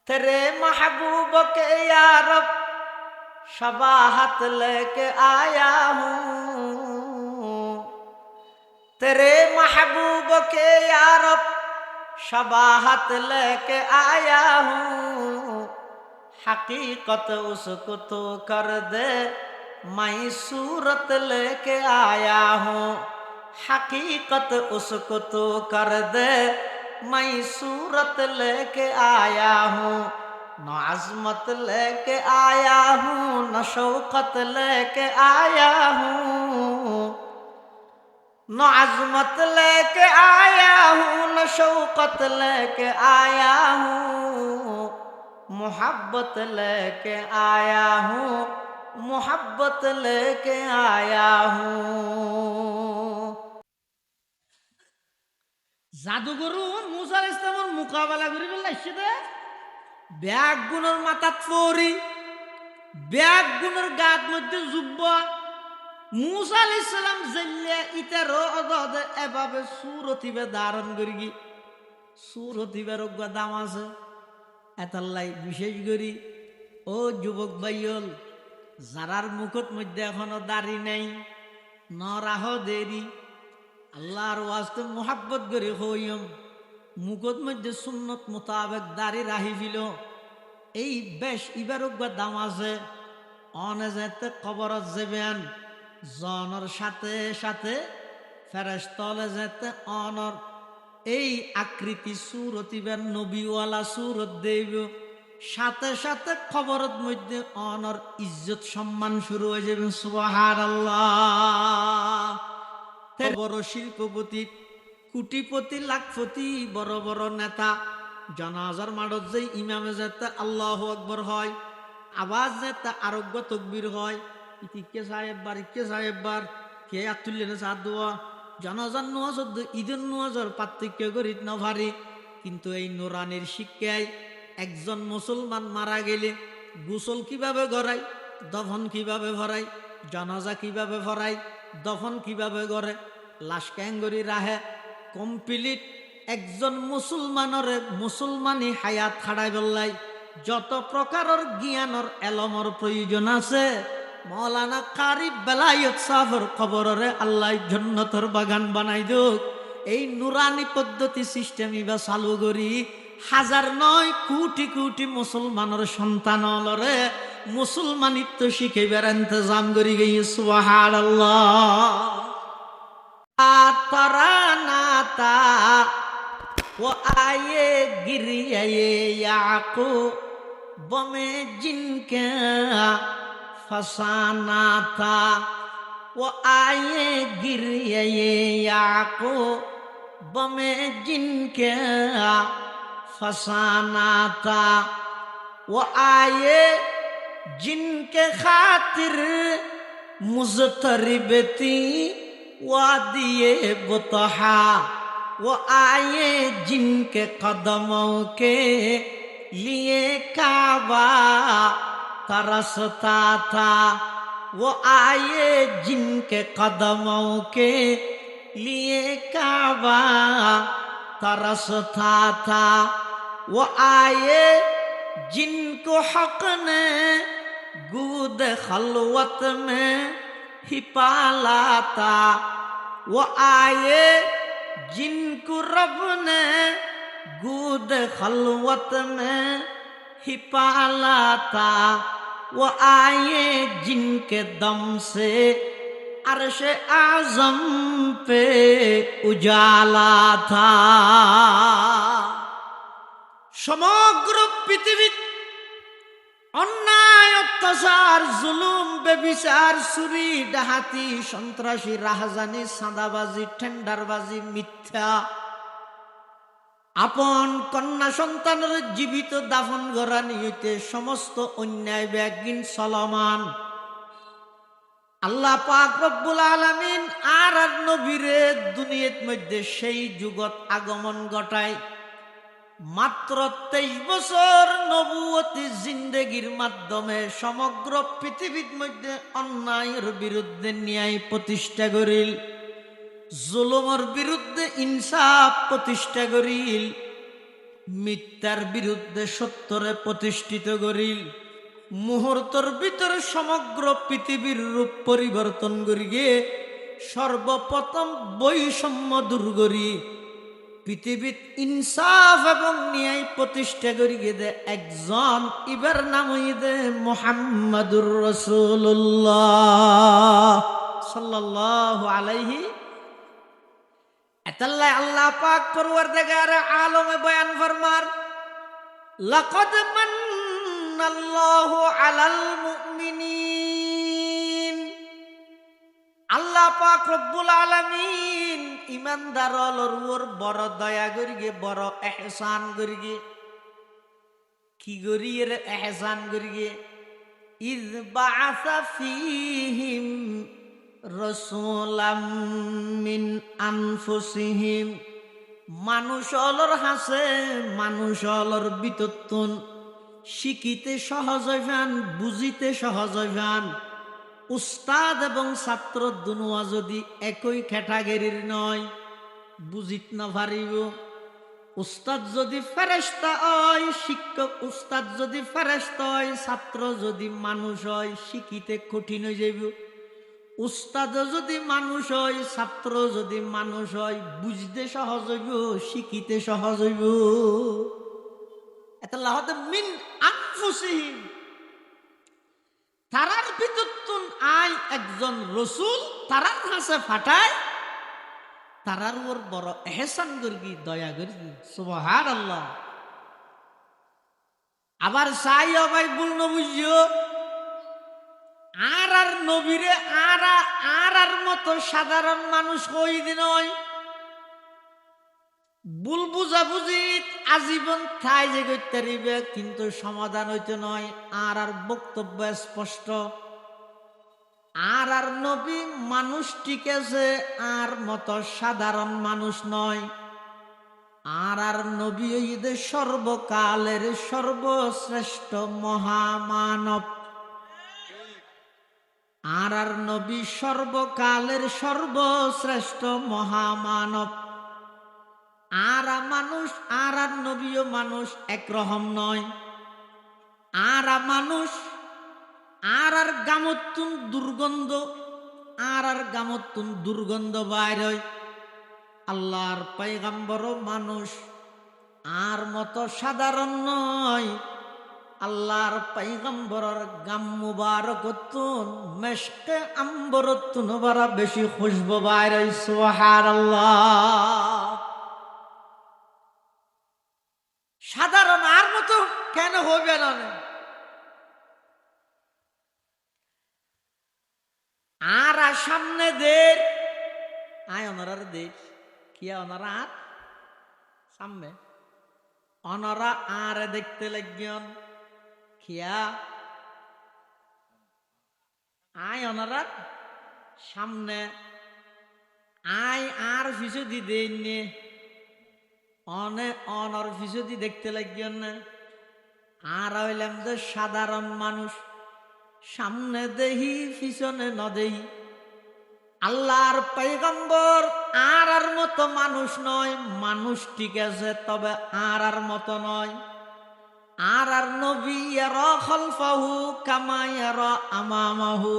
तेरे महबूब के या रब शबाहत लेके आया हूँ। तेरे महबूब के या रब शबाहत लेके आया हूँ। हकीकत उसको तो कर दे मैं सूरत लेके आया हूँ। हकीकत उसको तो कर दे मैं सूरत लेके आया हूँ। न अज़मत लेके आया हूँ न शौकत लेके आया हूँ। न अज़मत लेके आया हूँ न शौकत लेके आया हूँ। मोहब्बत लेके आया हूँ, मोहब्बत लेके आया हूँ। জাদুগরু মুসা আলাইহিস সালামের মোকাবেলা করে ফেলছে দে ব্যাগ গুণের মাথাত পরি ব্যাগ গুণের গাত মধ্যে জুব্বা মুসা আলাইহিস সালাম জেলে ইতার অদদ এভাবে সুরতিবে ধারণ করি কি সুরতিবে রোগ দাম আছে এতাল্লাই বিশেষ করি ও যুবক ভাইয়ল যারার মুখত মধ্যে এখনো দাড়ি নাই নরাহ দেরি আল্লাহর ওয়াস্তে মোহাব্বত করে হইম মুখত মধ্যে সুন্নত মোতাবেক দাড়ি রাহি ফিল এই বেশ ইবারক বা দাম আছে অনে যেতে কবরত যাবেন জনের সাথে সাথে ফেরেশতলে যেতে অনর এই আকৃতি সুরতিবেন নবীওয়ালা সুরত দেব সাথে সাথে খবরত মধ্যে অনর ইজ্জত সম্মান শুরু হয়ে যাবে সুবহানাল্লাহ। বড় শিল্পপতি কোটিপতি লাখপতি বড় বড় নেতা জানাজার মাঠত যে ইমামে যেতে আল্লাহু আকবার হয় আওয়াজ যেতে আরোগ্য তকবীর হয় ইতিকে সাহেববার ইকে সাহেববার কে আতুল্লেন সাদ দোয়া জানাজার নোয়াজ ঈদের নোয়াজর পার্থক্য করিত না ভারী কিন্তু এই নুরানির শিক্ষায় একজন মুসলমান মারা গেলে গোসল কিভাবে গড়াই দফন কিভাবে ভরাই জানাজা কিভাবে ভরাই দফন কিভাবে গড়ে লাশ ক্যাঙ্গরি রাহে কমপ্লিট একজন মুসলমানরে মুসলমানি হায়াত খাড়াই বললাই যত প্রকারের জ্ঞানর এলমর প্রয়োজন আছে মৌলানা কারি বেলায়েত সাহেবের খবরে আল্লাহ জান্নাতের বাগান বানাই দুক এই নুরানি পদ্ধতি সিস্টেম ইবা চালু করি হাজার নয় কোটি কোটি মুসলমানের সন্তানলরে মুসলমানিত্ব শিখাইবার ইন্তজাম করি গই সুবহানাল্লাহ। তরানাতা ও আয়ে গিরিয়ে याकूब में जिनके फसाना था वो आए गिरिए याकूब में जिनके फसाना था वो आए जिनके खातिर मुज़तरिब थी वादिए बुतहा वो आए जिनके कदमों के लिए काबा तरसता था वो आए जिनके कदमों के लिए काबा तरसता था वो आए जिनको हक ने गूद खलवत में ही पाला था वो आए जिनको रब ने गूद खलवत में ही पाला था वो आए जिनके दम से अर्श आजम पे उजाला था। সমগ্র পৃথিবী অন্যায় অত্যাচার জুলুম বেবিচার চুরি ডাহাতি সন্ত্রাসী রাহাজানি সাদাবাজি টেন্ডারবাজি মিথ্যা আপন কন্যা সন্তানের জীবিত দাফন করা নিয়তে সমস্ত অন্যায় ব্যাগিন চলমান আল্লাহ পাক রব্বুল আলামিন আর নবীরে দুনিয়ার মধ্যে সেই যুগত আগমন ঘটায় মাত্র 23 বছর নবুয়তি জিন্দেগির মাধ্যমে সমগ্র পৃথিবীর মধ্যে অন্যায়ের বিরুদ্ধে ন্যায় প্রতিষ্ঠা করিল জুলুমের বিরুদ্ধে ইনসাফ প্রতিষ্ঠা করিল মিথ্যার বিরুদ্ধে সত্যরে প্রতিষ্ঠিত করিল, মুহূর্তর ভিতরে সমগ্র পৃথিবীর রূপ পরিবর্তন করি গিয়ে সর্বপ্রথম বৈষম্য দূর করি পৃথিবীত ইনসাফ এবং ন্যায় প্রতিষ্ঠা করি গিয়ে দে একজন, ইবার নাম দে মুহাম্মাদুর রাসূলুল্লাহ সাল্লাল্লাহু আলাইহি। এতাল্লাহ আল্লাহ পাক পরওয়ারদিগার আলমে বয়ান ফরমার, লাকাদ মান্নাল্লাহু আলাল মুমিনিন। আল্লাহ পাক রব্বুল আলামিন ইমানদারর উপর বড় দয়া করিগে, বড় ইহসান করিগে। কি করিয়ে রে ইহসান করিগে? ইয বাআসা ফীহিম রাসূলাম মিন আনফুসিহিম। মানুষ অলর হাসে, মানুষ অলর বিতত্তন শিখিতে সহজ হইবান, বুঝিতে সহজ হইবান। উস্তাদ এবং ছাত্র দুনুয়া যদি একই ক্যাটাগরির নয়, বুঝিত না পারিব। উস্তাদ যদি ফেরেশতা হয়, শিক্ষক উস্তাদ যদি ফেরেশতা হয়, ছাত্র যদি মানুষ হয়, শিখিতে কঠিন হয়ে যাইব। উস্তাদ যদি মানুষ হয়, ছাত্র যদি মানুষ হয়, বুঝতে সহজ হইব, শিখিতে সহজ হইব। এটা লাহতে মিন আনফুসিহিম, তারার ভিতরতুন আই একজন রসুল তারার কাছে ফাটায়, তারার উপর বড় এহসান করি, দয়া করি। সুবহানাল্লাহ। আবার চাই ভাই ভুল না বুঝিও, আর নবীরে আর মতো সাধারণ মানুষ কই দিন নয়। ভুল বুঝাবুঝি আজীবন ঠাই যে করতে পারিবে, কিন্তু সমাধান হইতে নয়। আর বক্তব্য স্পষ্ট, আর নবী মানুষ ঠিক আছে, আর মতো সাধারণ মানুষ নয়। আর নবী ঈদের সর্বকালের সর্বশ্রেষ্ঠ মহামানব। আর নবী সর্বকালের সর্বশ্রেষ্ঠ মহামানব। আর মানুষ আর নবীও মানুষ একরকম নয়। আর মানুষ আর গামতুন দুর্গন্ধ, আর গামতুন দুর্গন্ধ বাইর হয়। আল্লাহর পয়গম্বর মানুষ আর মতো সাধারণ নয়। আল্লাহর পয়গম্বরের গাম মুবারকতুন মেশকে আম্বরতুন বারা বেশি খুশবু বাইর হয়। সুবহানাল্লাহ। সাধারণ আর মতো কেন হবে না? আর সামনে দের আয় অনারার দেখ কি অনারা আর সামনে অনারা আর দেখতে লাগবেন খিয়া আয় অনারা সামনে আয় আর ফিসদি দেন অনর ফিসদি দেখতে লাগবেন না। আর হইলাম যে সাধারণ মানুষ, সামনে দেহি পিছনে ন দেহি। আল্লাহর পয়গম্বর আর মতো মানুষ নয়, মানুষ ঠিক আছে তবে আর মতো নয়। আর নবী ইয়ারা খালফাহু কামা ইয়ারা আমামাহু।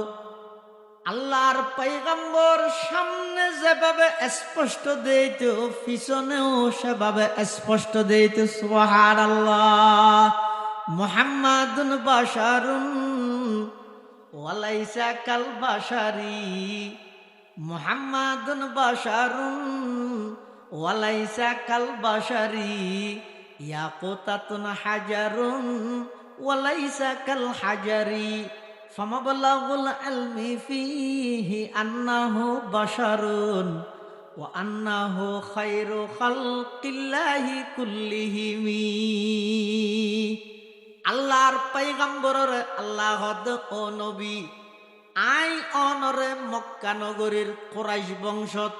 আল্লাহর পয়গম্বর সামনে যেভাবে স্পষ্ট দিত, পিছনেও সেভাবে স্পষ্ট দিত। সুবহানাল্লাহ। মুহাম্মাদুন বাশারুন ওয়ালাইসা কাল বাশারি। মুহাম্মাদুন বাশারুন ওয়ালাইসা কাল বাশারি। ইয়াকুতাতুন হাজারুন ওয়ালাইসা কাল হাজারি। ফামাবলাগুল ইলমি ফীহি আন্নাহু বাশারুন ওয়া আন্নাহু খায়রু খালকিল্লাহি কুল্লিহিমি। আল্লাহর পয়গম্বরের আল্লাহ ও নবী আই অনরে মক্কা নগরীর কুরাইশ বংশত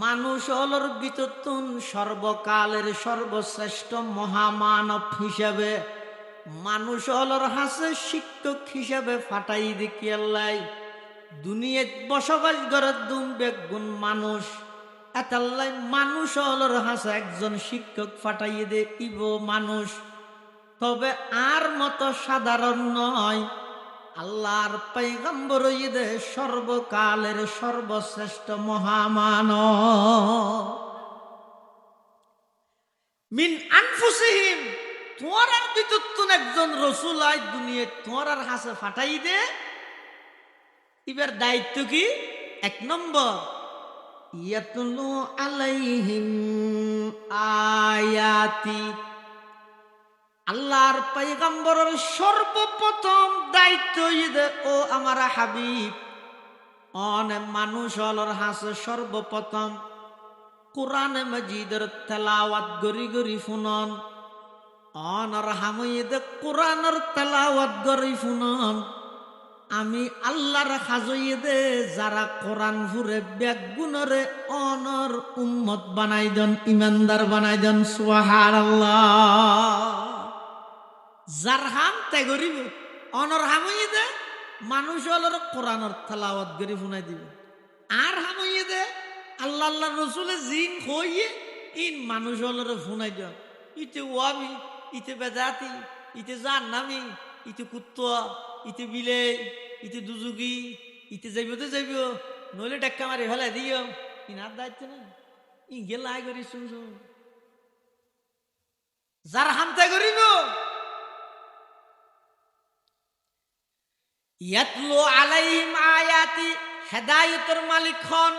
মানুষ অলর বিততুন সর্বকালের সর্বশ্রেষ্ঠ মহামানব হিসাবে, মানুষ অলর হাসে শিক্ষক হিসাবে ফাটাই দেখি আল্লাহ দুনিয়াত বসবাস করে দুম বেগুন মানুষ এতাল্লাই মানুষ হলর হাসে একজন শিক্ষক ফাটাইয়ে দে ইব মানুষ, তবে আর মতো সাধারণ নয়। আল্লাহর পয়গম্বর দে সর্বকালের সর্বশ্রেষ্ঠ মহামানব। মিন আনফুসিহিম, তোমার ভিতর একজন রসুল আই দুনিয়া তোমার হাসে ফাটাই দে। এবার দায়িত্ব কি? 1 নম্বর, ইয়াতলু আলাইহিম আয়াতি, আল্লাহর পয়গম্বরের সর্বপ্রথম দায়িত্ব ইদে ও আমার হাবিব অনে মানুষ হলর হাসে সর্বপ্রথম কোরআনে মজিদের তেলাওয়াত গরি গরি ফুনন। অনর হামইদে কোরআনের তেলাওয়াত গরি ফুনন। আমি আল্লাহর খাজইয়ে দে যারা কোরআন ফুরে বেগুনরে অনর উম্মত বানাই দেন, ইমানদার বানাই দেন। সুবহানাল্লাহ। যার হাম তে গরিব অনর হামইয়ে দে মানুষ হলর কোরআনের তেলাওয়াত গরি ফুনাই দিবে। আর হামইয়ে দে আল্লাহ আল্লাহ রসুলের জিন হইয়ে ইন মানুষ হলর ফুনাই দেন। ইতে ওয়াবি, ইতে বেদাতি, ইতে জাহান্নামী, ইতে কুত্তা, ইতে বিলে, ইতে দুজুগি, ইতে যাইব তো যাইব, নইলে টেক্কা মারি ফেলাই দিও। ইনার দায়িত্ব না, ই গেলাই করি শুন শুন। যার হামতে করিব ইয়াতলু আলাইহিম আয়াতি, হেদায়েতের মালিক হন।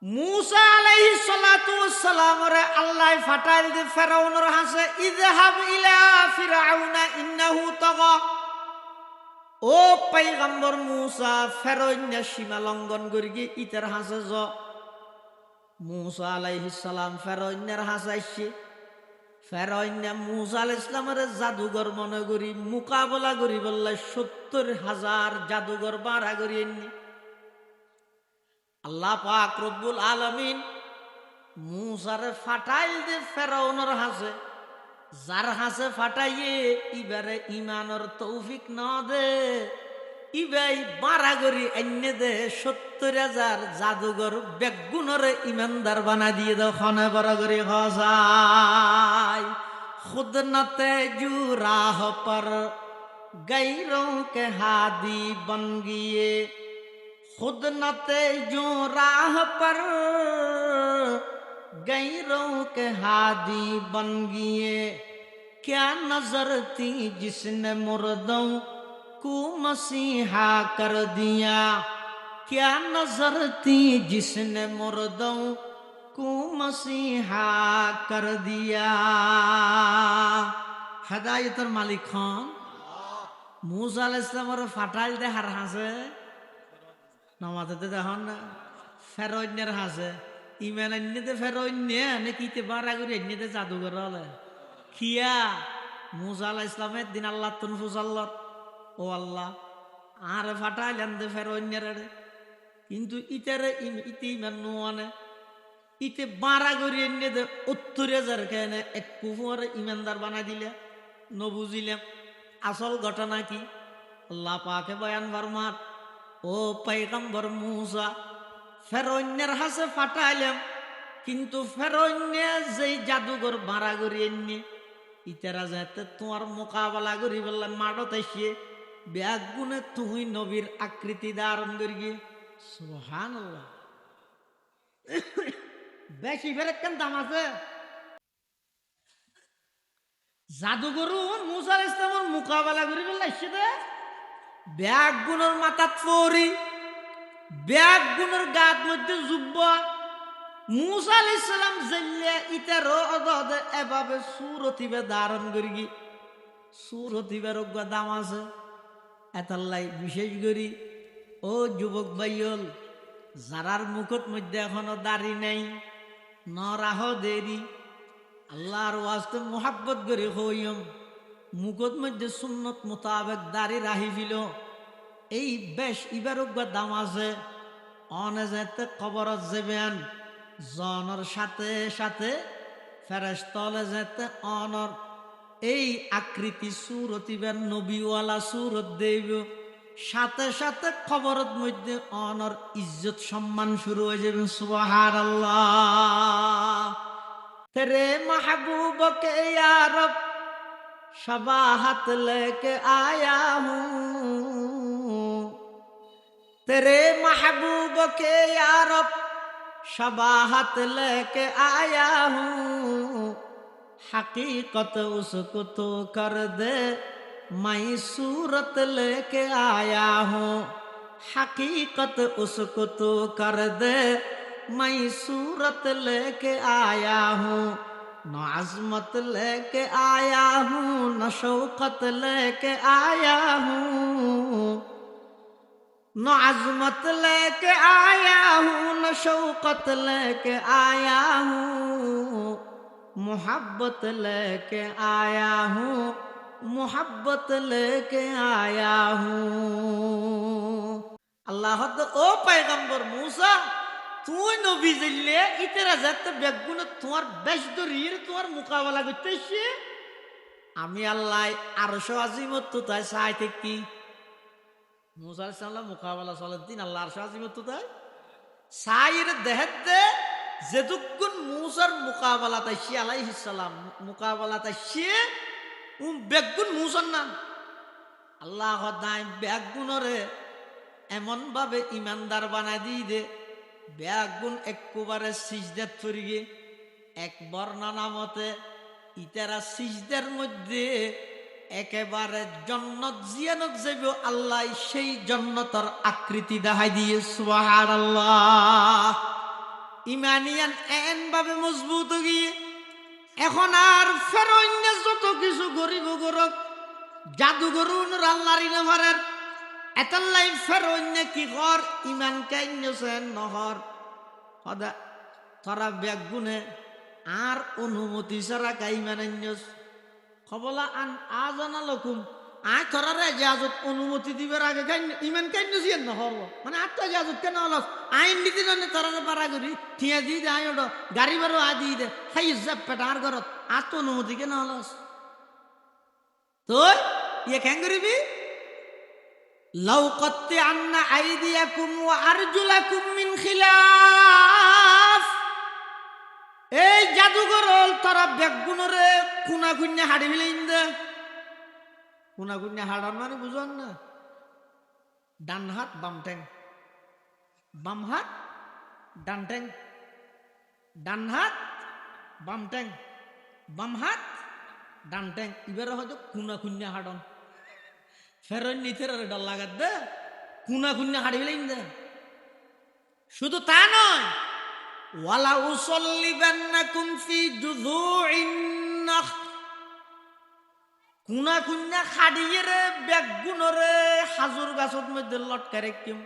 মুসা আলাইহিস সালাতু ওয়াস সালাম রে আল্লাহ ফাটাইল দি ফেরাউনের হাসে, ইযহাব ইলা ফিরাউনা ইন্নাহু তাগা। ও পয়গম্বর মুসা, ফেরাউনের সীমা লঙ্ঘন করি গিয়ে ইতার হাসে য। মুসা আলাইহিস সালাম ফেরাউনের হাসাইছে। ফেরাউন মুসা আলাইহিস সালামের জাদুঘর মনে করি মোকাবেলা করি বললে 70,000 জাদুঘর বাড়া করি এমনি। আল্লাহ পাক রব্বুল আলামিন মুসারে ফাটাইল দে ফেরাউনের হাসে। যার হাসে ফাটাইয়ে ইবারে ইমানের তৌফিক না দে, ইবাই বাড়া করি এনে দে 70,000 জাদুঘর বেগুনরে ইমানদার বানা দিয়ে দাও। খনে বড় করি হসাই খুদ নতে জু রাহ পর গৈরোं के हादी बन गए, खुद न तेजो राह पर गैरों के हादी बन गए। क्या नजर थी जिसने मुर्दों को मसीहा कर दिया, क्या नजर थी जिसने मुर्दों को मसीहा कर दिया। হেদায়েতের মালিক হন মুসা আলাইহিস সালামের ফাটাইল দেহার হাসে নামাজতে দেখুন না ফেরোইনের হাসে ইমান এনে ফেরোইনে নাকিতে বাড়া করে এনে জাদুঘর হলে খিয়া মুসা আলাইহিস সালামের দিন আল্লাহ তুনফুস আল্লাহ ও আল্লাহ আর ফাটাইলেন দে ফেরোইনের, কিন্তু ইতারে ইতি ইমান নোয়ানে ইতে বাড়া করে এনে দে 70,000 কেনে এক কুফর ইমানদার বানাই দিলে। নবুঝিলাম আসল ঘটনা কি? আল্লাহ পাকে বয়ান ফরমান, ও পয়গম্বর মুসা ফেরৌনের হাসে ফাটাইলাম, কিন্তু ফেরৌনে যেই জাদুঘর ভাড়া করি এনে ইতারা যাতে তোমার মোকাবেলা করি বললাম মাঠত এসে ব্যাগ গুনে তুই নবীর আকৃতি ধারণ করি। সুবহানাল্লাহ। বেশি ফেরত কেন দাম আছে? জাদুঘরু মুসা আলাইহিস সালামের মোকাবেলা করি বললা এসে দে ব্যাগ গুণের মাথাত পরি, ব্যাগ গুণের গাত মধ্যে জুব্বা। মুসা আলাইহিস সালাম জেলে ইতার অদে এভাবে সুরতিবে ধারণ করি। সুরতিবের দাম আছে এতাল্লাই বিশেষ করি। ও যুবক ভাইয়ল, যারার মুখত মধ্যে এখনো দাড়ি নেই নরাহ দেরি, আল্লাহর ওয়াস্তে মোহাব্বত করে হইম মুখত মধ্যে সুন্নত মোতাবেক দাড়ি রাহি ফিল। এই বেশ ইবার দাম আছে। অনে যেতে কবরত যাবেন জনের সাথে সাথে ফেরেশতলে যেতে অনর এই আকৃতি সুরতিবেন নবীওয়ালা সুরত দেব। সাথে সাথে খবরের মধ্যে অনর ইজ্জত সম্মান শুরু হয়ে যাবে। সুবহানাল্লাহ। তেরে महबूब के या रब शबाहत लेके आया हूँ, तेरे महबूब के या रब शबाहत लेके आया हूँ, हकीकत उसको तो कर दे मैं सूरत लेके आया हूँ, हकीकत उसको तो कर दे मैं सूरत लेके आया हूँ, न अज़मत लेके आया हूँ न शौकत लेके आया हूँ, न अज़मत लेके आया हूँ न शौकत लेके आया हूँ, मोहब्बत लेके आया हूँ मोहब्बत लेके आया हूँ। अल्लाह ओ पैगम्बर मूसा তুই নবী জিল্লে ইতেরা যাতে বেগুন তোমার বেশ দরির তোমার মোকাবেলা করতেছে, আমি আল্লাহ আরশ আজিমত তো তাই চাইতে কি মুসা আলাইহিস সালাম মোকাবেলা চলার দিন আল্লাহ আরশ আজিমত তো তাই সাইর দেহতে যেদুকুন মুসার মোকাবেলা তাই সে আলাইহিস সালাম মোকাবেলা তাই সে বেগুন মুসার নাম আল্লাহ দাই বেগুনরে এমন ভাবে ইমানদার বানাই দিয়ে দে বেগুন একবারে সিজদাত পড়িয়ে এক বর্ণনা মতে ইতারা সিজদার মধ্যে একেবারে জান্নাত জিয়ানত যাইব আল্লাহ সেই জান্নাতের আকৃতি দেখাই দিয়ে। সুবহানাল্লাহ। ইমানিয়ান এন ভাবে মজবুত গিয়ে এখন আর ফেরোইনে যত কিছু গরিব গরক জাদুগরুন আল্লাহর ইনভারের এতাল্লাই ফেরোইনে কি কর ইমান কাইন্যছেন নহর সদা তোরা বেগুনে আর অনুমতি ছাড়া কাইমানান্যস খবলা আন আজানা লকুম আয় তোরারে এজাজত অনুমতি দিবার আগে ইমান কাইন্যছিয়েন নহর মানে আর তো এজাজত কেন অলস আইন নীতি জানে তোরারে পারা করি ঠিয়া দি দে আয় ওটা গাড়ি বারো আ দি দে হাই ইজ্জাত পেটার ঘরত আর তো অনুমতি কেন অলস তুই ইয়ে কেন করিবি লাউ কাত্তিআন্না আইদিয়াকুম ওয়া আরজুলাকুম মিন খিলাফ, এই জাদুঘর তোরা বেগুনরে কুনা কুন্যা হাড়ি ফেলেন দে। কুনা কুন্যা হাড়ান মানে বুঝুন না, ডান হাত বাম ঠ্যাং, বাম হাত ডান ঠ্যাং, ডান হাত বাম ঠ্যাং, বাম হাত ডান ঠ্যাং, এবারে হয়তো কুনা কুন্যা হাড়ন ফেরন নিথের ডর লাগাত দে কুনা কুন্যা হাড়ি ফেলেন দে। শুধু তা নয়, ওয়ালা উসাল্লিবান্নাকুম ফি জুযুইন নাখল, কুনা কুন্যা খাড়িয়ে রে বেগুনরে হাজুর গাছত মধ্যে লটকা রেখিম।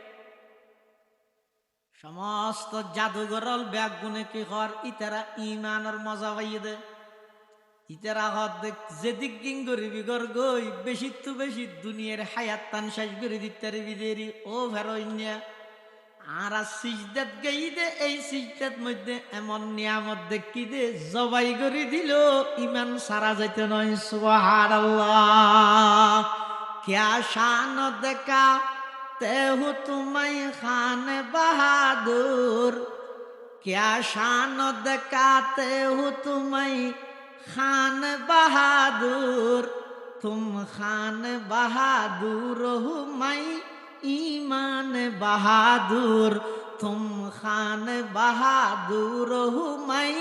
সমস্ত জাদুঘরল বেগুনে কি কর ইতারা ইমানের মজা পাইয়ে দে। ইতারা হদ দেখ যেদিক গিং গরিবি গর গই বেশি তো বেশি দুনিয়ার হায়াত তান শেষ করে দিতারে বিদেরি ও ভেরোইন্যা আর সিজদাত গাই দে। এই সিজদাত মধ্যে এমন নিয়ামত দেখি দে জবাই করে দিল ইমান সারা যাইতে নয়। সুবহানাল্লাহ। ক্যা শান দেখা তেহু তুমাই খান বাহাদুর, ক্যা শান দেখাতে হু তুমাই খান বাহাদুর, তুম খান বাহাদুর হু মাই ईमान बहादुर, तुम खान बहादुर हो मैं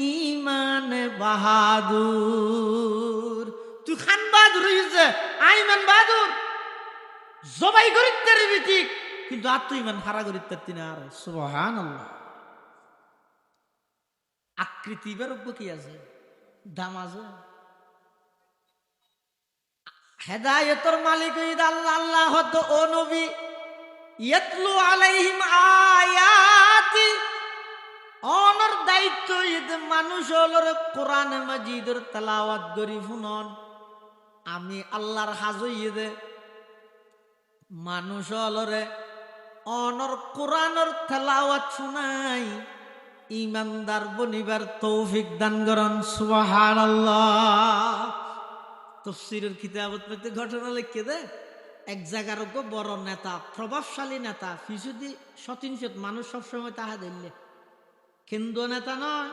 ईमान बहादुर। तू खान बहादुर आईमान बहादुर জবাই করিতে ঠিক কিন্তু আর তুই ইমান হারা করিতে না। সুবহানাল্লাহ। আকৃতি বেরোব কি আছে, দাম আছে। হেদায়েতের মালিক আল্লাহ। আল্লাহ হতো ও নবী ইয়াতলু আলাইহিম আয়াতি, অনর দায়িত্ব ঈদ মানুষ হলর কোরআন মাজিদের তেলাওয়াত করি শুনন। আমি আল্লাহর হাজই দে মানুষ হলরে অনর কোরআনের তেলাওয়াত শুনাই ইমানদার বনিবার তৌফিক দান করন। সুবহানাল্লাহ। তাফসীরের কিতাবত মধ্যে ঘটনা লিখে দে এক জায়গার বড় নেতা, প্রভাবশালী নেতা, ফিসুদি শতিনশত মানুষ সবসময় তাহা দিলে কেন্দ্র নেতা নয়,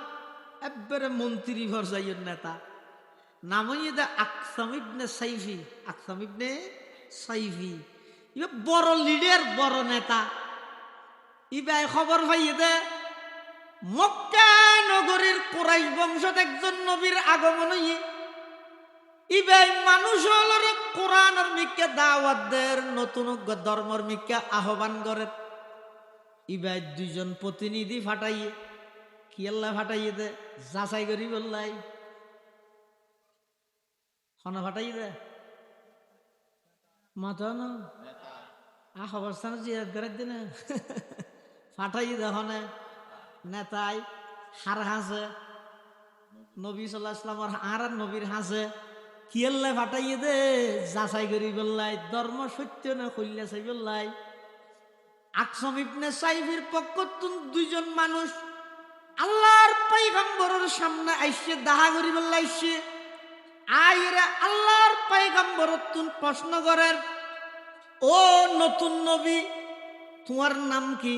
একবারে মন্ত্রী পর্যায়ের নেতা। নাম দে আকসাম ইবনে সাইফি। আকসাম ইবনে সাইফি ইবা বড় লিডার, বড় নেতা। ইবাই খবর পাইয়ে দে মক্কা নগরীর কুরাইশ বংশত একজন নবীর আগমন হইয়ে ইবাই মানুষ হলর কোরআনের মিক্কা দাওয়াত দের, নতুন ধর্মর মিক্কা আহ্বান করে। ইবাই দুইজন প্রতিনিধি ফাটাইয়ে কি আল্লাহ ফাটাইয়ে দে যাচাই করি বললাই হনা ফাটাইয়ে দে মাথা না খবর স্থান জিয়াদ করে দিনে ফাটাইয়ে দে হনে নেতাই হার হাসে নবী সাল্লাল্লাহু আলাইহি ওয়াসাল্লামের আর নবীর হাসে কি আল্লাহ ফাটাইয়ে দে যাচাই করি বললাই ধর্ম সত্য না কইলা চাই বললাই। আকসাম ইবনে সাইফির পক্ষ দুইজন মানুষ আল্লাহর পয়গম্বরের সামনে আইসে দাহা করি বললাইছে। আইরে আল্লাহর পয়গম্বরের তুন প্রশ্ন করেন, ও নতুন নবী তোমার নাম কি?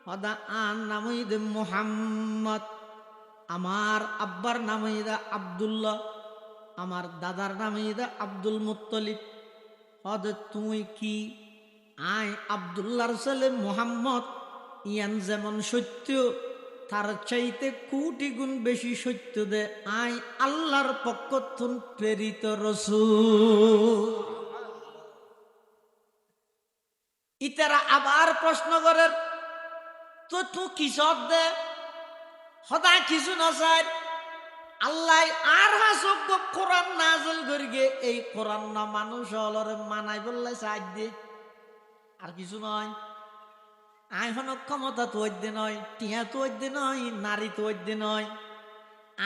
হদা আন নাম হইদে মুহাম্মদ, আমার আব্বার নাম হইদা আব্দুল্লাহ, আমার দাদার নাম হইদা আব্দুল মুত্তলিব। হদে তুই কি? আয় আব্দুল্লাহর ছেলে মুহাম্মদ, ইয়ান যেমন সত্য তার চাইতে কোটি গুণ বেশি সত্য দে আয় আল্লাহর পক্ষ তুন প্রেরিত রাসূল। ইতারা আবার প্রশ্ন করে, তো তুই কিসব দে? হদা কিছু না চাই, আল্লাহ আর হাসব কোরআন নাযিল করিগে, এই কোরআন না মানুষ হলরে মানাই বললে চাই দে, আর কিছু নয়। আইন ক্ষমতা তো ওইদে নয়, টিয়া তো ওইদে নয়, নারী তো ওইদে নয়।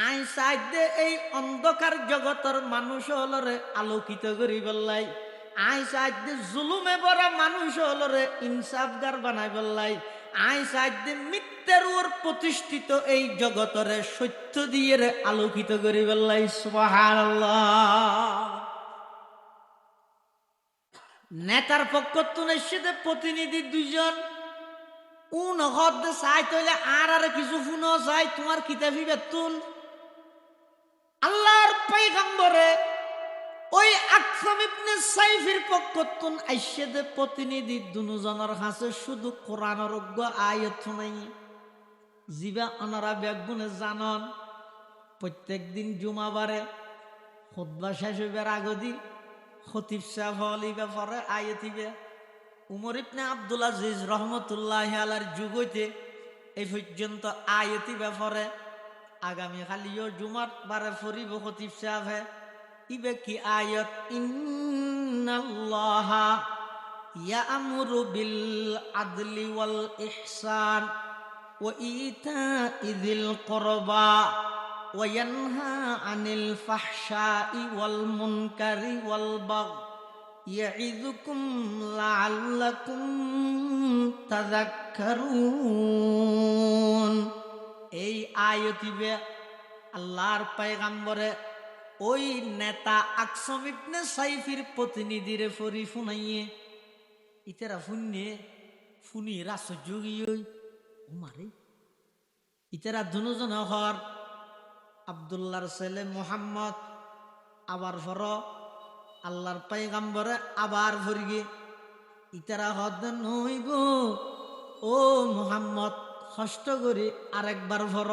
আই চাই দে এই অন্ধকার জগতের মানুষ হলরে আলোকিত করি বললাই। আই চাই দে জুলুমে বড় মানুষ হলরে ইনসাফগার বানাই বললাই। আই চাই দে মিথ্যার ওর প্রতিষ্ঠিত এই জগতরে সত্য দিয়ে আলোকিত করি বললাই। সুবহানাল্লাহ। নেতার পক্ষ তুনে প্রতিনিধি দুইজন উন হদ চাই তৈলে আর কিছু ফুন চাই তোমার কিতাবি বেতুন। আল্লাহর পয়গম্বরে ওই আকসাম ইবনে সাইফির পক্ষ তুন আইসে দে প্রতিনিধি দুজনের কাছে শুধু কোরআনের অজ্ঞ আয়াত নাই। জিবা অনারা বেগুনে জানন প্রত্যেক দিন জুমাবারে খুতবা শেষ হইবার আগদি খতিব সাহেব হলিবে পরে আয়াতিবে। উমর ইবনে আব্দুল আজিজ রহমতুল্লাহি আলাইহির যুগ হইতে এই পর্যন্ত আয়াতি ব্যাপারে আগামী কালিও জুমার বারে ফরিব খতিব সাহেব। ইবে কি আয়াত? ইন্নাল্লাহা ইয়া'মুরু বিল আদলি ওয়াল ইহসান ওয়া ইতা'i যিল কুরবা ওয়া ইয়ানহা আনিল ফাহশাই ওয়াল মুনকারি ওয়াল বাগই ইয়াইযুকুম লাআল্লাকুম তাযাক্কারুন। এই আয়াতিবে আল্লাহর পয়গম্বরে ওই নেতা আকসাম ইবনে সাইফির প্রতিনিধিরে ফরি ফুনাইয়ে ইতারা ফুন্নে ফুনি রাসযোগী উমারে ইতারা দুজন হর আব্দুল্লাহর ছেলে মুহাম্মদ। আবার ফর আল্লাহর পয়গম্বরে আবার ফরিগে ইতারা হদ নইব, ও মুহাম্মদ কষ্ট করে আরেকবার ফর।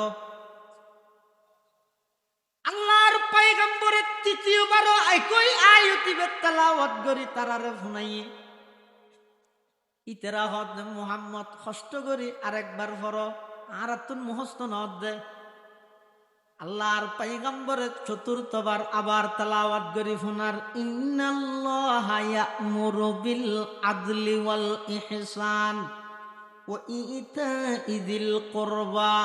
আল্লাহর পয়গম্বরে তৃতীয়বার একই আয়াতি তেলাওয়াত করি তারারে শুনাইয়ে ইতারা হদ মুহাম্মদ কষ্ট করে আরেকবার ফর। আর তুন মুখস্থ নদ দে। আল্লাহর পয়গম্বরে চতুর্থবার আবার তেলাওয়াত করি ফুনার, ইন্নাল্লাহা ইয়া'মুরু বিল আদলি ওয়াল ইহসান ওয়া ইতা'i যিল কুরবা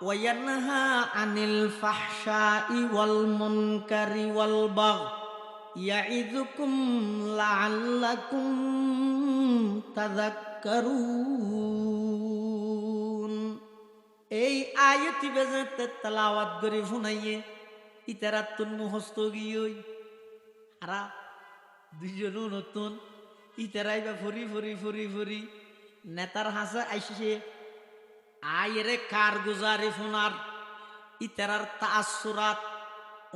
ওয়া ইয়ানহা আনিল ফাহশাই ওয়াল মুনকারি ওয়াল বাগই ইয়াইযুকুম লাআল্লাকুম তাযাক্কারুন। এই আয়াতি বেজতে তেলাওয়াত করি শুনাইয়ে ইতারা তুন মুখস্থ গিয়ে হারা দুইজন নতুন ইতারাই বা ফুরি ফুরি ফুরি ফুরি নেতার হাসে আইসে আইরে কার গুজারি ফোনার ইতারার তাসুরাত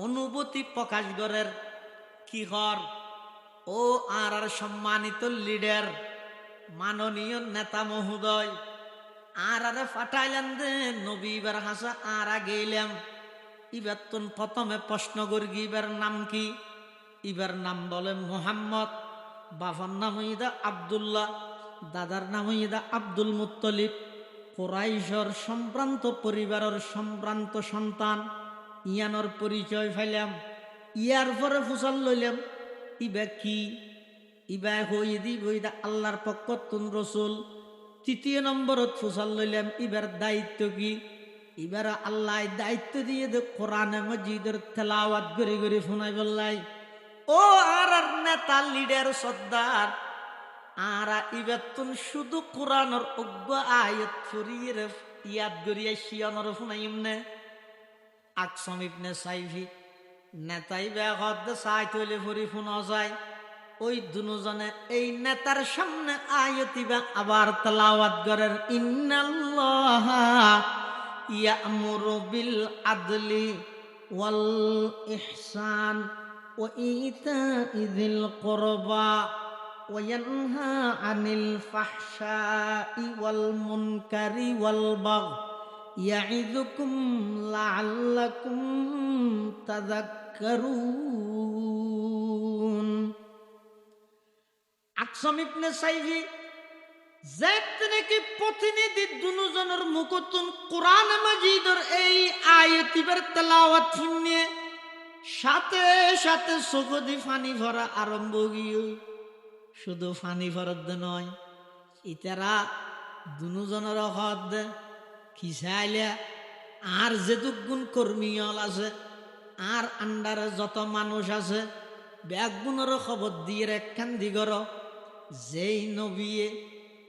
অনুভূতি প্রকাশ করের কি হর ও আর সম্মানিত লিডার মাননীয় নেতা মহোদয় আর ফাটাইলেন দে নবী এবার হাসা আর গেলাম এবার তুন প্রথমে প্রশ্ন করি এবার নাম কি এবার নাম বলে মোহাম্মদ বাবার নাম ইদা আব্দুল্লাহ দাদার নাম ইদা আব্দুল মুত্তলিব কোরাইশর সম্ভ্রান্ত পরিবারের সম্ভ্রান্ত সন্তান ইয়ানোর পরিচয় ফাইলাম ইয়ার পরে ফুসল লইলাম ইবা কি ইবা হই দিব ইদা আল্লাহর পক্ষ তুন রসুল তৃতীয় নম্বরত ফুসল লইলাম ইবার দায়িত্ব কি এবার আল্লাহ দায়িত্ব দিয়ে দে কোরআনে মজিদের তেলাওয়াত করে করে শোনাই বললাই ও আর নেতা লিডার সর্দার আর এবার তুন শুধু কোরআনের অজ্ঞ আয়াত ফুরিয়ে ইয়াদ গড়িয়ে শিয়ানোর শোনাইম নে আকসম ইবনে সাইফি নেতাই বেগদ চাই তৈলে ফুরি শোনা যায় ওই দুজনে এই নেতার সামনে আয়াতিবা আবার তেলাওয়াত করেন ইন্নাল্লাহ ইয়ামুরু বিল আদলি ওয়াল ইহসান ওয়া ইতাই যিল কুরবা ওয়া ইয়ানহা আনিল ফাহশাই ওয়াল মুনকারি ওয়াল বাগই ইয়াইযুকুম লাআল্লাকুম তাযাক্কারুন আকসম ইবনে সাইফি যেতে কি প্রতিনিধি দুজনের মুখতুন কোরআন মাজিদের এই আয়াতিবার তেলাওয়াত শুনে সাথে সাথে চোখদি ফানি ভরা আরম্ভ গিয়ে শুধু ফানি ভরত নয় ইতারা দুজনের হদ কি চাইলে আর যেটুক গুণ কর্মীল আছে আর আন্ডারে যত মানুষ আছে ব্যাগুণের খবর দিয়ে একখান দিগর যেই নবীয়ে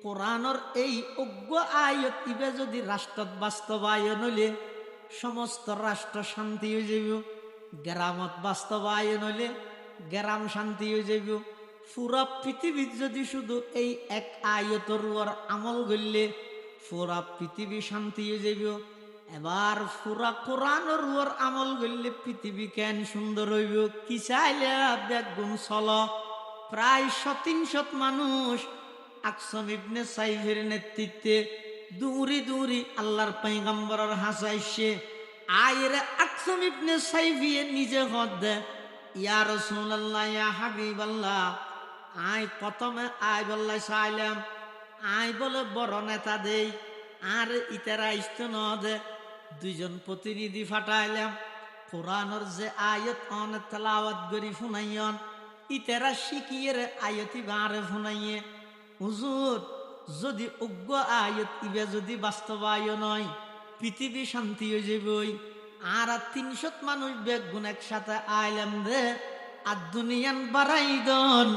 কোরআনের এই অজ্ঞ আয়াত ইবে যদি রাষ্ট্রত বাস্তবায়ন হইলে সমস্ত রাষ্ট্র শান্তি হয়ে যাব গ্রামত বাস্তবায়ন হইলে গ্রাম শান্তি হয়ে যাব পুরা পৃথিবীত যদি শুধু এই এক আয়াতের উপর আমল করলে পুরা পৃথিবী শান্তি হয়ে যাব এবার পুরা কোরআনের উপর আমল করলে পৃথিবী কেন সুন্দর হইব কি চাইলে বেগুন চল প্রায় ৩০০ মানুষ আকসম ইবনে সাইফের নেতৃত্বে দূরি দূরি আল্লাহর পয়গম্বরের হাসাইছে আয়রে আকসম ইবনে সাইফিয়ে নিজে হদ দে ইয়া রাসূলুল্লাহ ইয়া হাবিবাল্লাহ আই প্রথমে আই বললাই চাইলাম আই বলে বড় নেতা দেই আর ইতারা ইস্ত ন দে দুইজন প্রতিনিধি ফাটাইলাম কোরআনের যে আয়াত অন তেলাওয়াত করি শুনাইয়ন ইতারা শিখিয়ে আয়াতি বারে শুনাইয়ে হুজুর যদি অজ্ঞ আয়াত ইবে যদি বাস্তবায়ন হয় পৃথিবী শান্তি হয়ে যাবই আর ৩০০ মানুষ বেগুন একসাথে আইলাম দে আর দুনিয়ান বাড়াই দন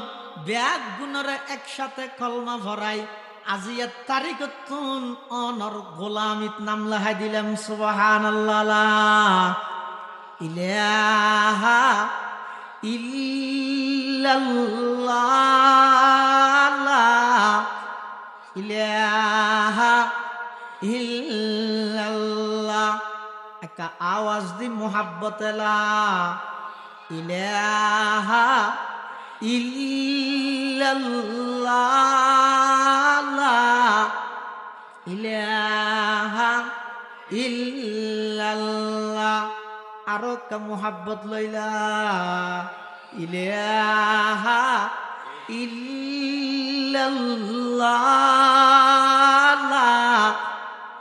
ব্যাগ গুণরে একসাথে কলমা ভরাই আজিয়ার তারিখ তুন অনর গোলামিত নাম লাহাই দিলাম সুবহানাল্লাহ ইলাহা ইল্লাল্লাহ ইলাহা ইল্লাল্লাহ একটা আওয়াজ দি মোহাব্বত লা ইলাহা ইল্লাল্লাহ ইলাহা ইল্লাল্লাহ আরো কা মোহাব্বত লইলা ইলাহা ইল্লাল্লাহ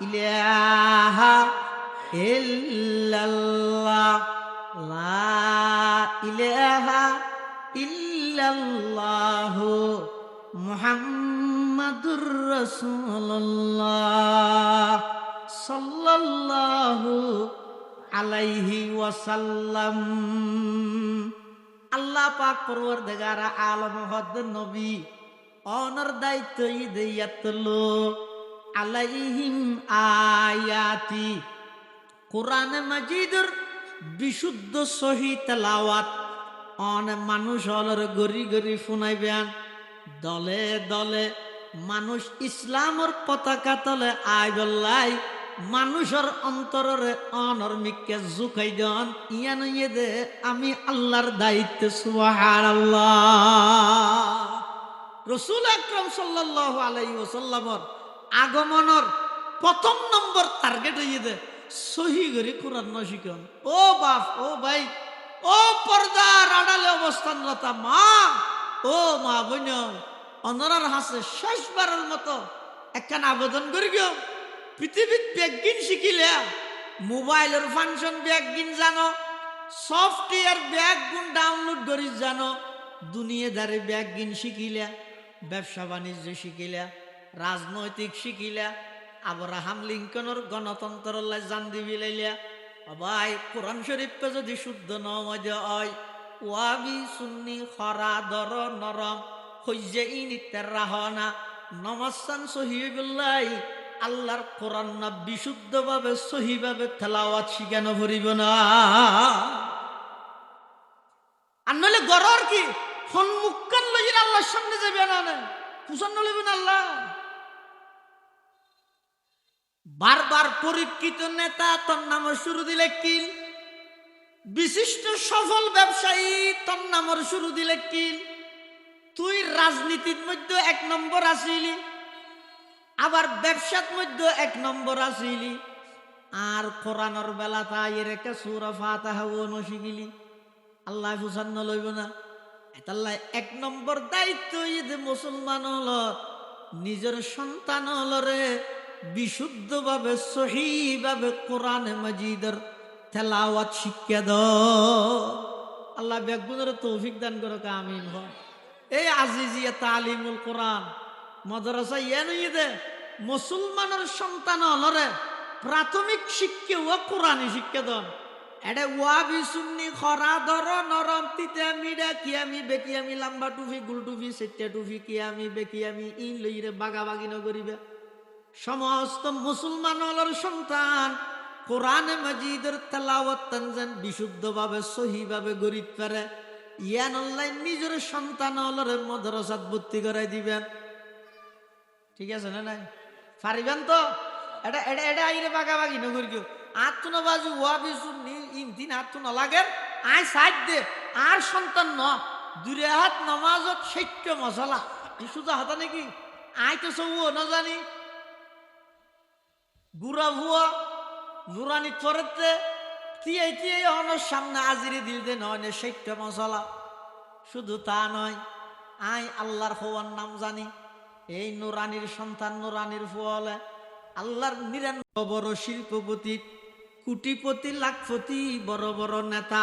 ইলাহা ইল্লাল্লাহ লা ইলাহা ইল্লাল্লাহ মুহাম্মাদুর রাসূলুল্লাহ সাল্লাল্লাহু আলাইহি ওয়াসাল্লাম আল্লাহ পাক পরওয়ারদিগার আলম হদ নবী অনর দায়িত্ব ইদিয়াতলো আলাইহিম আয়াতি কোরআন মাজিদের বিশুদ্ধ সহি তেলাওয়াত অন মানুষ হলর গরি গরি শুনাইবেন দলে দলে মানুষ ইসলামর পতাকা তলে আয় বল্লাই মানুষের অন্তরে অনর্মিককে জুকাই দন ইয়ান ইয়ে দে আমি আল্লাহর দায়িত্ব সুবহানাল্লাহ। রাসূল আকরাম সাল্লাল্লাহু আলাইহি ওয়াসাল্লামর আগমনের প্রথম নম্বর টার্গেট হইয়ে দে সহি করে কোরআন নশিকন। ও বাপ, ও ভাই, ও পর্দার আড়ালে অবস্থানরত মা, ও মা বোন, অনরার হাসে শেষবারের মতো একখান আবেদন করি গো। পৃথিবীর ব্যাগিন শিখিলে মোবাইলের ফাংশন ব্যাগিন জানো, সফটওয়্যার ব্যাগ গুণ ডাউনলোড করি জানো, দুনিয়াদারি ব্যাগিন শিখিলে, ব্যবসা বাণিজ্য শিখিলে, রাজনৈতিক শিখিলে, আব্রাহাম লিঙ্কনের গণতন্ত্র জান দিবি লাইলা। ভাই কোরআন শরীফে যদি শুদ্ধ নমজে হয় ওয়াবি সুন্নি খরা দর নরম হইজে ইনিতের রাহনা নমাসান সহিবুল্লাহ আল্লাহর কোরআন না বিশুদ্ধভাবে সহিভাবে তেলাওয়াত শিখানো ভরিব না। আর নইলে গরর কি সন্মুখান লইলে আল্লাহর সামনে যাবে না, পুষান লইবেন আল্লাহ। বারবার পরীক্ষিত নেতা তোর নামের শুরু দিলে কিল, বিশিষ্ট সফল ব্যবসায়ী তোর নামের শুরু দিলে কিল। তুই রাজনীতির মধ্যে 1 নম্বর আসিলি, আবার ব্যবসার মধ্যে 1 নম্বর আসিলি, আর কোরআনের বেলা তাই রেখে সূরা ফাতিহা ও নশিগিলি। আল্লাহ ফুসান্ন লইব না। এতাল্লাহ 1 নম্বর দায়িত্ব ঈদ মুসলমান হলো নিজের সন্তান হলরে বিশুদ্ধভাবে সহিভাবে কোরআনে মাজিদের তেলাওয়াত শিক্ষা দাও। আল্লাহ বেগুনের তৌফিক দান করো, আমিন। এই আজিজিয়া তালিমুল কোরআন মাদ্রাসা ইয়ে দে মুসলমানের সন্তান হলরে প্রাথমিক শিক্ষা ও কোরআনি শিক্ষা দাও। এটা ওয়াবি সুন্নি খরা ধর নরম তিতে মিডা কিয়ামি বেকিয়ামি লম্বা টুফি গুল টুফি সেটা টুফি কিয়ামি বেকিয়ামি ইন লইরে বাগাবাগি নগরিবে। সমস্ত মুসলমানের সন্তান কোরআনে মাজিদের তেলাওয়াত তানজান বিশুদ্ধভাবে সহিভাবে গরিব পারে ইয়ান অনলাইন নিজের সন্তান হলরে মাদ্রাসাত ভর্তি করাই দিবেন। ঠিক আছে না নাই? পারিবেন তো? এটা এটা এটা আইরে বাগাবাগি নগরিও আত্মন বাজু ওয়াবি সুন্নি ইনদিন আত্মন লাগের আই সাইড দে আর সন্তান ন দুরে হাত নামাজত 60 মশলা সুজা হাতা নাকি আই তো সব না জানি বুড়া ভুয়া নুরানি থরতে টিয়ে টিয়ে অনর সামনে আজিরে দিল দে নয় 60 মশলা। শুধু তা নয়, আই আল্লাহর হওয়ার নাম জানি। এই নুরানির সন্তান নুরানির ফুয়ালে আল্লাহর 99 বড় শিল্পপতি কোটিপতি লাখপতি বড় বড় নেতা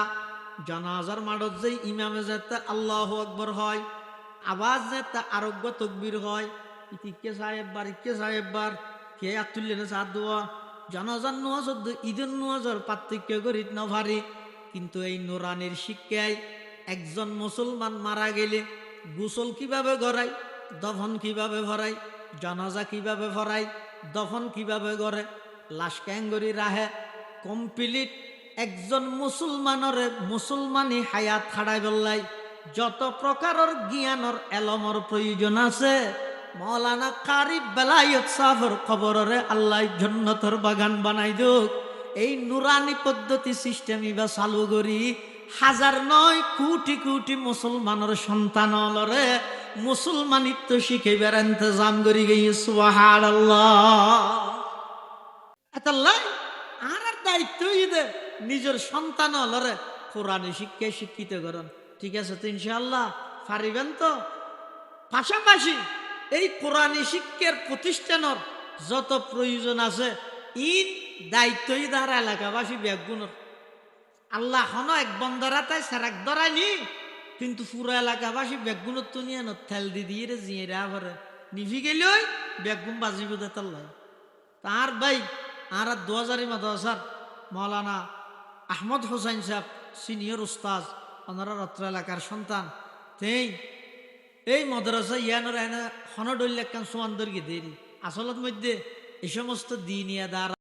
জানাজার মাঠত যে ইমামে যেতে আল্লাহু আকবার হয়, আওয়াজ যেতে আরোগ্য তকবীর হয়, ইতিকে সাহেববার ইকে সাহেববার কে আতুল্লেন সাদ দোয়া জানাজার নামাজ ঈদের নামাজের পার্থক্য করিত না ভারী। কিন্তু এই নুরানির শিক্ষায় একজন মুসলমান মারা গেলে গোসল কিভাবে গড়াই, দফন কিভাবে ভরাই, জানাজা কিভাবে ভরাই, দফন কিভাবে গড়ে, লাশ ক্যাঙ্গরি রাহে কমপ্লিট একজন মুসলমানের মুসলমানি হায়াত হারাই বললাই যত প্রকারের জ্ঞানের এলমর প্রয়োজন আছে মৌলানা কারি বেলায়েত সাফর খবরের আল্লাহ জান্নাতের বাগান বানাই দুক। এই নুরানি পদ্ধতি সিস্টেম ইবা চালু করি হাজার নয় কোটি কোটি মুসলমানের সন্তান হলরে মুসলমানিত্ব শিখাইবার ইন্তজাম করি গই। সুবহানাল্লাহ। এতাল্লাই আর দায়িত্ব ইদে নিজের সন্তান হলরে কোরআনি শিক্ষায় শিক্ষিত করেন। ঠিক আছে তো ইনশাআল্লাহ পারিবেন তো? পাশাপাশি এই কোরআনি শিক্ষার প্রতিষ্ঠানের যত প্রয়োজন আছে ইন দায়িত্ব ইদার এলাকাবাসী ব্যাগুণর। আল্লাহ হন এক বন্দরাতায় সেরাক ধরাইনি, কিন্তু পুরো এলাকাবাসী ব্যাগুণত তো নিয়ে থেল দি দিয়ে জিয়ে রে নিভি গেলেই ব্যাগুম বাজিব দেতাল্লাহ। তার ভাই আর 2000 মাদ্রাসার মৌলানা আহমদ হোসাইন সাহেব সিনিয়র উস্তাজ, ওনারা রত্র এলাকার সন্তান। এই মাদ্রাসা ইয়ানোর এনে হনডল্লাকান সোয়ান্দরকে দেরি আসলত মধ্যে এই সমস্ত দিনিয়া দ্বারা